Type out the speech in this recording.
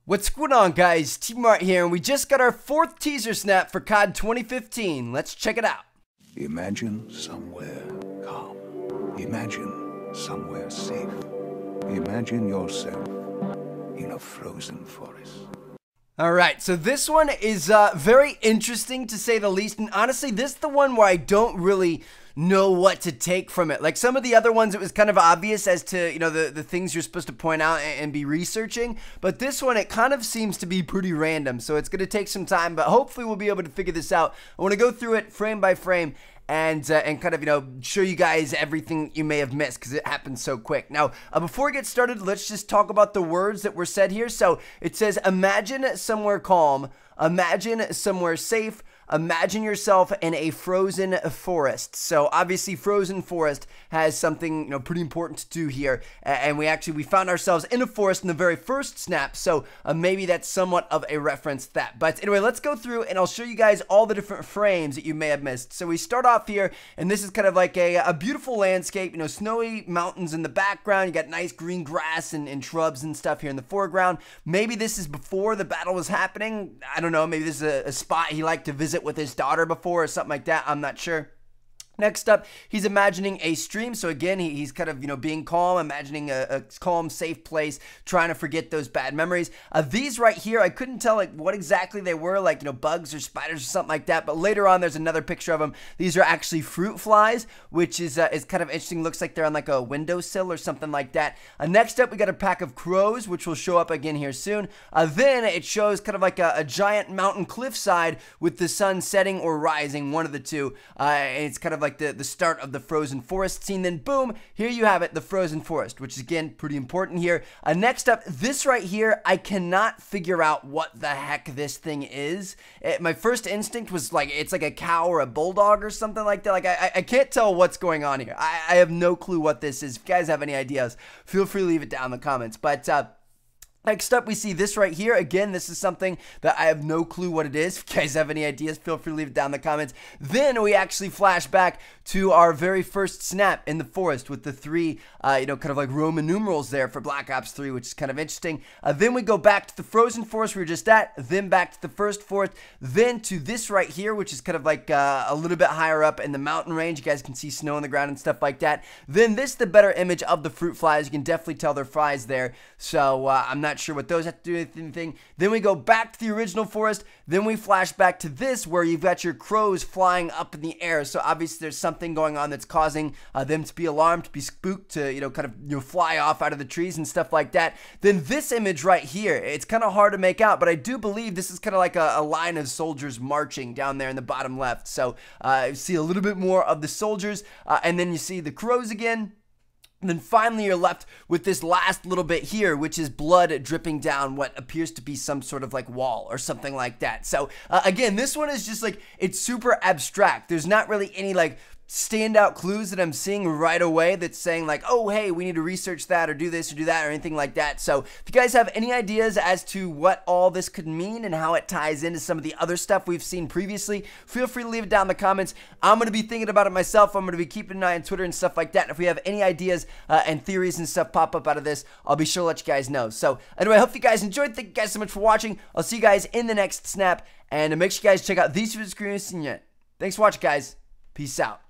What's going on, guys? T-Mart here, and we just got our 4th teaser snap for COD 2015. Let's check it out. Imagine somewhere calm. Imagine somewhere safe. Imagine yourself in a frozen forest. Alright, so this one is very interesting to say the least, and honestly, this is the one where I don't really know what to take from it. Like some of the other ones, it was kind of obvious as to, you know, the things you're supposed to point out and be researching, but this one, it kind of seems to be pretty random, so it's going to take some time, but hopefully we'll be able to figure this out. I want to go through it frame by frame and kind of, you know, show you guys everything you may have missed because it happened so quick. Now, before we get started, let's just talk about the words that were said here. So it says, imagine somewhere calm, imagine somewhere safe, imagine yourself in a frozen forest. So obviously frozen forest has something, you know, pretty important to do here, and we found ourselves in a forest in the very first snap, so maybe that's somewhat of a reference to that. But anyway, let's go through and I'll show you guys all the different frames that you may have missed. So we start off here, and this is kind of like a beautiful landscape, you know, snowy mountains in the background, you got nice green grass and shrubs and stuff here in the foreground. Maybe this is before the battle was happening, I don't know, maybe this is a spot he liked to visit with his daughter before or something like that, I'm not sure. Next up, he's imagining a stream. So again, he's kind of, you know, being calm, imagining a calm, safe place, trying to forget those bad memories. These right here, I couldn't tell like what exactly they were, like, you know, bugs or spiders or something like that. But later on, there's another picture of them. These are actually fruit flies, which is kind of interesting. Looks like they're on like a windowsill or something like that. Next up, we got a pack of crows, which will show up again here soon. Then it shows kind of like a giant mountain cliffside with the sun setting or rising, one of the two. And it's kind of like the start of the frozen forest scene. Then boom, here you have it, the frozen forest, which is again pretty important here. Next up, this right here, I cannot figure out what the heck this thing is. My first instinct was like it's like a cow or a bulldog or something like that. Like I can't tell what's going on here. I have no clue what this is. If you guys have any ideas, feel free to leave it down in the comments. But next up, we see this right here. Again, this is something that I have no clue what it is. If you guys have any ideas, feel free to leave it down in the comments. Then we actually flash back to our very first snap in the forest with the 3, you know, kind of like Roman numerals there for Black Ops 3, which is kind of interesting. Then we go back to the frozen forest we were just at, then back to the first forest, then to this right here, which is kind of like a little bit higher up in the mountain range. You guys can see snow on the ground and stuff like that. Then this is the better image of the fruit flies. You can definitely tell they're flies there. So I'm not sure what those have to do with anything. Then we go back to the original forest. Then we flash back to this where you've got your crows flying up in the air. So obviously there's something going on that's causing them to be alarmed, to be spooked, to, you know, kind of, you know, fly off out of the trees and stuff like that. Then this image right here, it's kind of hard to make out, but I do believe this is kind of like a line of soldiers marching down there in the bottom left. So you see a little bit more of the soldiers, and then you see the crows again. And then finally you're left with this last little bit here, which is blood dripping down what appears to be some sort of like wall or something like that. So again, this one is just like, it's super abstract. There's not really any like standout clues that I'm seeing right away that's saying like, oh, hey, we need to research that or do this or do that or anything like that. So if you guys have any ideas as to what all this could mean and how it ties into some of the other stuff we've seen previously, feel free to leave it down in the comments. I'm going to be thinking about it myself. I'm going to be keeping an eye on Twitter and stuff like that. And if we have any ideas and theories and stuff pop up out of this, I'll be sure to let you guys know. So anyway, I hope you guys enjoyed. Thank you guys so much for watching. I'll see you guys in the next snap. And make sure you guys check out these videos. Thanks for watching, guys. Peace out.